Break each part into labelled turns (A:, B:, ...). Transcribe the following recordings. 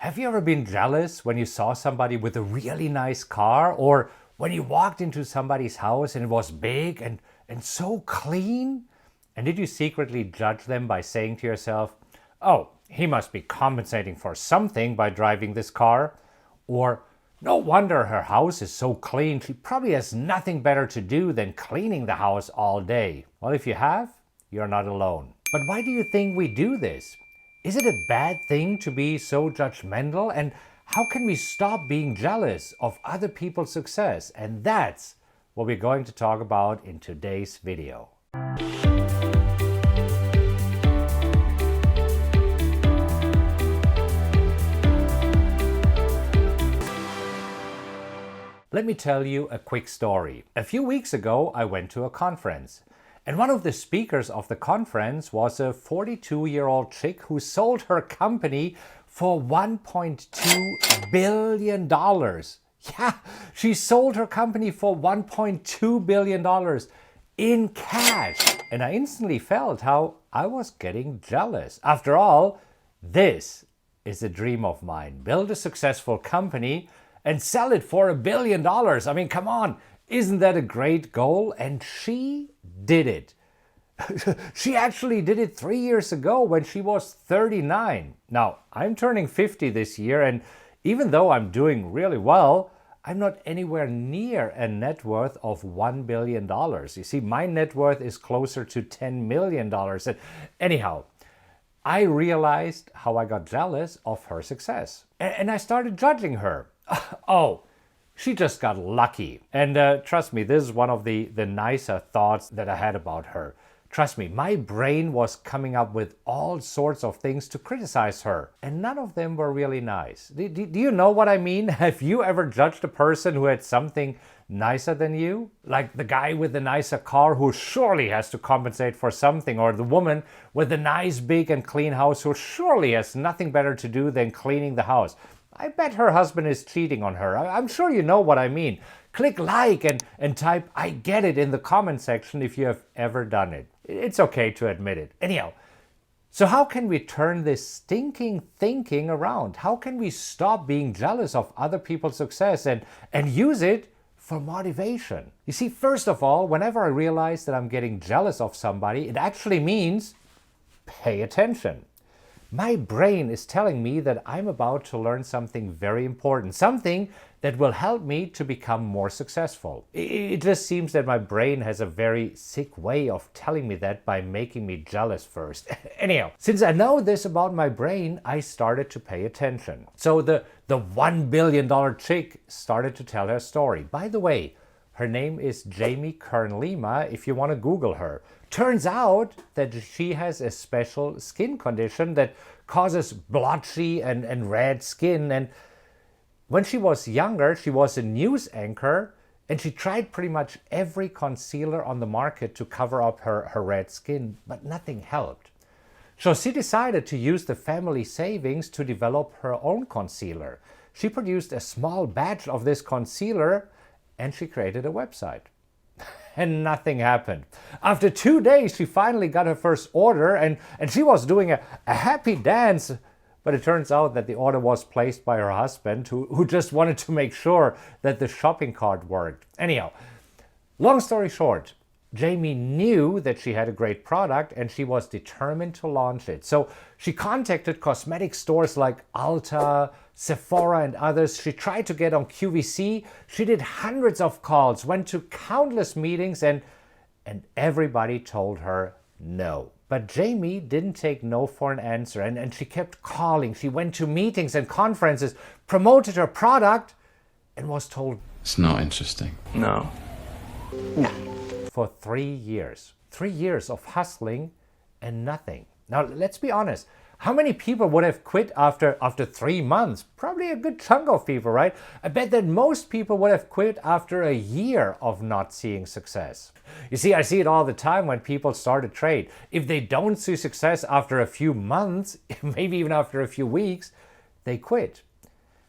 A: Have you ever been jealous when you saw somebody with a really nice car, or when you walked into somebody's house and it was big and so clean? And did you secretly judge them by saying to yourself, oh, he must be compensating for something by driving this car? Or, no wonder her house is so clean, she probably has nothing better to do than cleaning the house all day. Well, if you have, you're not alone. But why do you think we do this? Is it a bad thing to be so judgmental? And how can we stop being jealous of other people's success? And that's what we're going to talk about in today's video. Let me tell you a quick story. A few weeks ago, I went to a conference. And one of the speakers of the conference was a 42-year-old chick who sold her company for $1.2 billion. Yeah, she sold her company for $1.2 billion in cash. And I instantly felt how I was getting jealous. After all, this is a dream of mine. Build a successful company and sell it for $1 billion. I mean, come on, isn't that a great goal? And she did it. She actually did it 3 years ago when she was 39. Now, I'm turning 50 this year, and even though I'm doing really well, I'm not anywhere near a net worth of $1 billion. You see, my net worth is closer to $10 million. And anyhow, I realized how I got jealous of her success. And I started judging her. Oh, she just got lucky. And trust me, this is one of the nicer thoughts that I had about her. Trust me, my brain was coming up with all sorts of things to criticize her. And none of them were really nice. Do you know what I mean? Have you ever judged a person who had something nicer than you? Like the guy with the nicer car who surely has to compensate for something, or the woman with the nice, big and clean house who surely has nothing better to do than cleaning the house. I bet her husband is cheating on her. I'm sure you know what I mean. Click like and type I get it in the comment section if you have ever done it. It's okay to admit it. Anyhow, so how can we turn this stinking thinking around? How can we stop being jealous of other people's success and use it for motivation? You see, first of all, whenever I realize that I'm getting jealous of somebody, it actually means pay attention. My brain is telling me that I'm about to learn something very important, something that will help me to become more successful. It just seems that my brain has a very sick way of telling me that by making me jealous first. Anyhow, since I know this about my brain, I started to pay attention. So the $1 billion chick started to tell her story. By the way, her name is Kern Lima, if you want to Google her. Turns out that she has a special skin condition that causes blotchy and red skin. And when she was younger, she was a news anchor, and she tried pretty much every concealer on the market to cover up her red skin, but nothing helped. So she decided to use the family savings to develop her own concealer. She produced a small batch of this concealer, and she created a website. And nothing happened. After 2 days, she finally got her first order, and she was doing a happy dance. But it turns out that the order was placed by her husband, who just wanted to make sure that the shopping cart worked. Anyhow, long story short, Jamie knew that she had a great product, and she was determined to launch it. So she contacted cosmetic stores like Ulta, Sephora, and others. She tried to get on QVC. She did hundreds of calls, went to countless meetings, and everybody told her no. But Jamie didn't take no for an answer, and she kept calling. She went to meetings and conferences, promoted her product, and was told,
B: it's not interesting.
C: No.
A: For 3 years. 3 years of hustling and nothing. Now, let's be honest. How many people would have quit after 3 months? Probably a good chunk of people, right? I bet that most people would have quit after a year of not seeing success. You see, I see it all the time when people start a trade. If they don't see success after a few months, maybe even after a few weeks, they quit.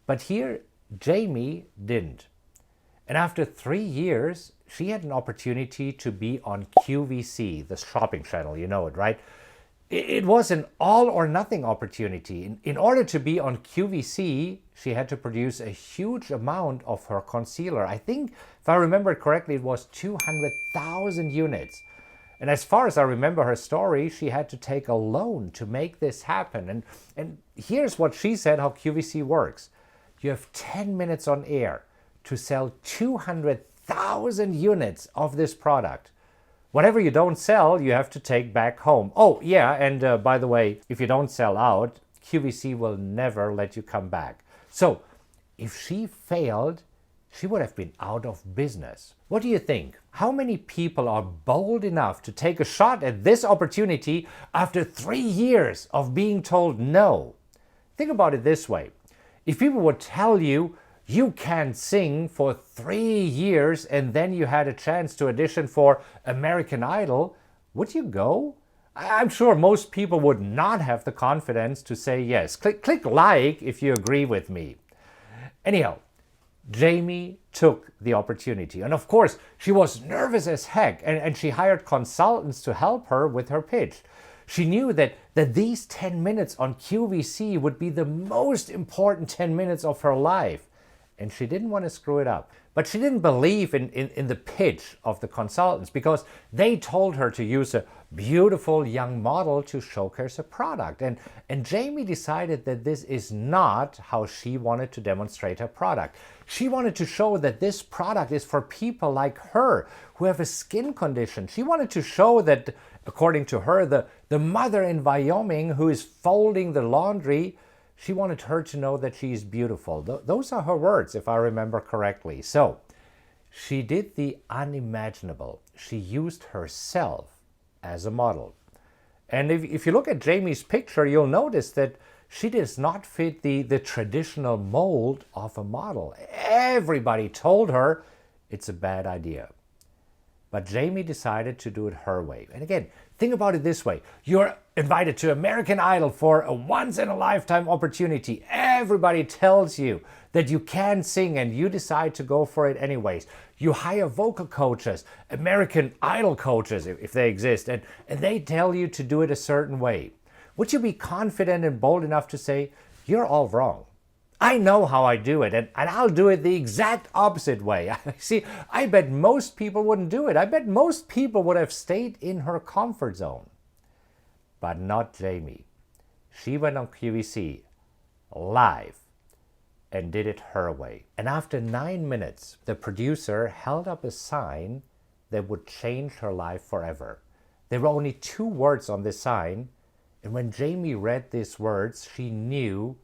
A: But here, Jamie didn't. And after 3 years, she had an opportunity to be on QVC, the shopping channel, you know it, right? It was an all or nothing opportunity. In order to be on QVC, she had to produce a huge amount of her concealer. I think, if I remember correctly, it was 200,000 units. And as far as I remember her story, she had to take a loan to make this happen. And here's what she said, how QVC works. You have 10 minutes on air to sell 200,000 units of this product. Whatever you don't sell, you have to take back home. Oh, yeah, and by the way, if you don't sell out, QVC will never let you come back. So, if she failed, she would have been out of business. What do you think? How many people are bold enough to take a shot at this opportunity after 3 years of being told no? Think about it this way. If people would tell you, you can't sing for 3 years and then you had a chance to audition for American Idol, would you go? I'm sure most people would not have the confidence to say yes. Click like if you agree with me. Anyhow, Jamie took the opportunity. And of course, she was nervous as heck and she hired consultants to help her with her pitch. She knew that these 10 minutes on QVC would be the most important 10 minutes of her life. And she didn't want to screw it up. But she didn't believe in the pitch of the consultants because they told her to use a beautiful young model to showcase a product. And Jamie decided that this is not how she wanted to demonstrate her product. She wanted to show that this product is for people like her who have a skin condition. She wanted to show that, according to her, the mother in Wyoming who is folding the laundry, she wanted her to know that she is beautiful. Those are her words, if I remember correctly. So, she did the unimaginable. She used herself as a model. And if you look at Jamie's picture, you'll notice that she does not fit the traditional mold of a model. Everybody told her it's a bad idea. But Jamie decided to do it her way. And again, think about it this way. You're invited to American Idol for a once-in-a-lifetime opportunity. Everybody tells you that you can sing and you decide to go for it anyways. You hire vocal coaches, American Idol coaches, if they exist, and they tell you to do it a certain way. Would you be confident and bold enough to say, you're all wrong? I know how I do it, and I'll do it the exact opposite way. See, I bet most people wouldn't do it. I bet most people would have stayed in her comfort zone. But not Jamie. She went on QVC live and did it her way. And after 9 minutes, the producer held up a sign that would change her life forever. There were only 2 words on the sign, and when Jamie read these words, she knew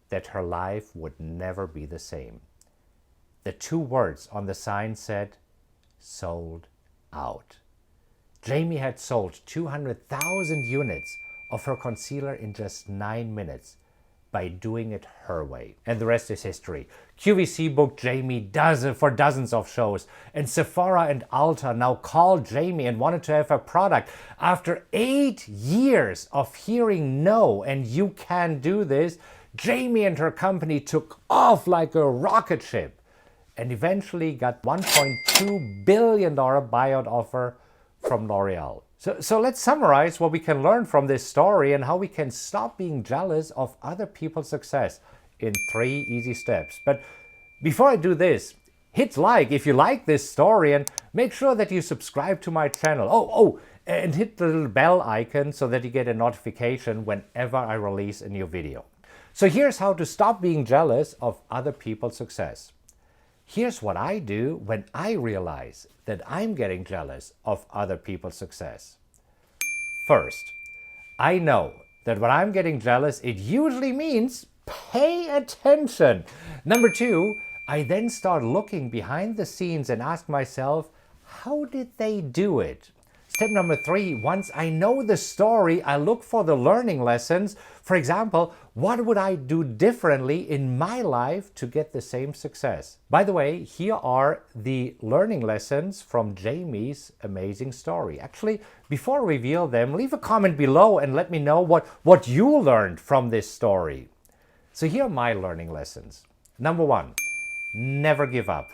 A: that her life would never be the same. The 2 words on the sign said, sold out. Jamie had sold 200,000 units of her concealer in just 9 minutes by doing it her way. And the rest is history. QVC booked Jamie for dozens of shows, and Sephora and Ulta now called Jamie and wanted to have her product. After 8 years of hearing no and you can't do this, Jamie and her company took off like a rocket ship and eventually got $1.2 billion buyout offer from L'Oreal. So let's summarize what we can learn from this story and how we can stop being jealous of other people's success in 3 easy steps. But before I do this, hit like if you like this story and make sure that you subscribe to my channel. And hit the little bell icon so that you get a notification whenever I release a new video. So here's how to stop being jealous of other people's success. Here's what I do when I realize that I'm getting jealous of other people's success. First, I know that when I'm getting jealous, it usually means pay attention. Number 2, I then start looking behind the scenes and ask myself, how did they do it? Step number 3, once I know the story, I look for the learning lessons. For example, what would I do differently in my life to get the same success? By the way, here are the learning lessons from Jamie's amazing story. Actually, before I reveal them, leave a comment below and let me know what you learned from this story. So here are my learning lessons. Number 1, never give up.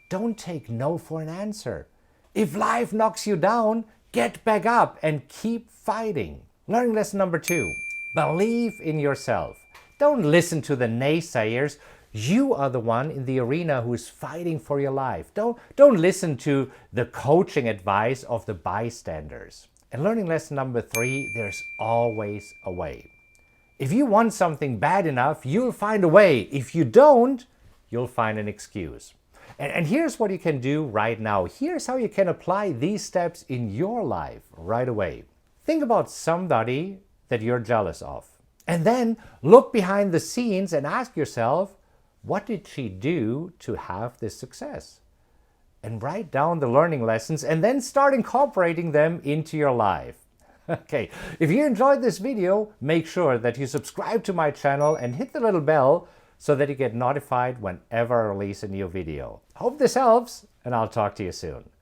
A: Don't take no for an answer. If life knocks you down, get back up and keep fighting. Learning lesson number 2, believe in yourself. Don't listen to the naysayers. You are the one in the arena who is fighting for your life. Don't listen to the coaching advice of the bystanders. And learning lesson number 3, there's always a way. If you want something bad enough, you'll find a way. If you don't, you'll find an excuse. And here's what you can do right now. Here's how you can apply these steps in your life right away. Think about somebody that you're jealous of. And then look behind the scenes and ask yourself, what did she do to have this success? And write down the learning lessons and then start incorporating them into your life. Okay, if you enjoyed this video, make sure that you subscribe to my channel and hit the little bell so that you get notified whenever I release a new video. Hope this helps, and I'll talk to you soon.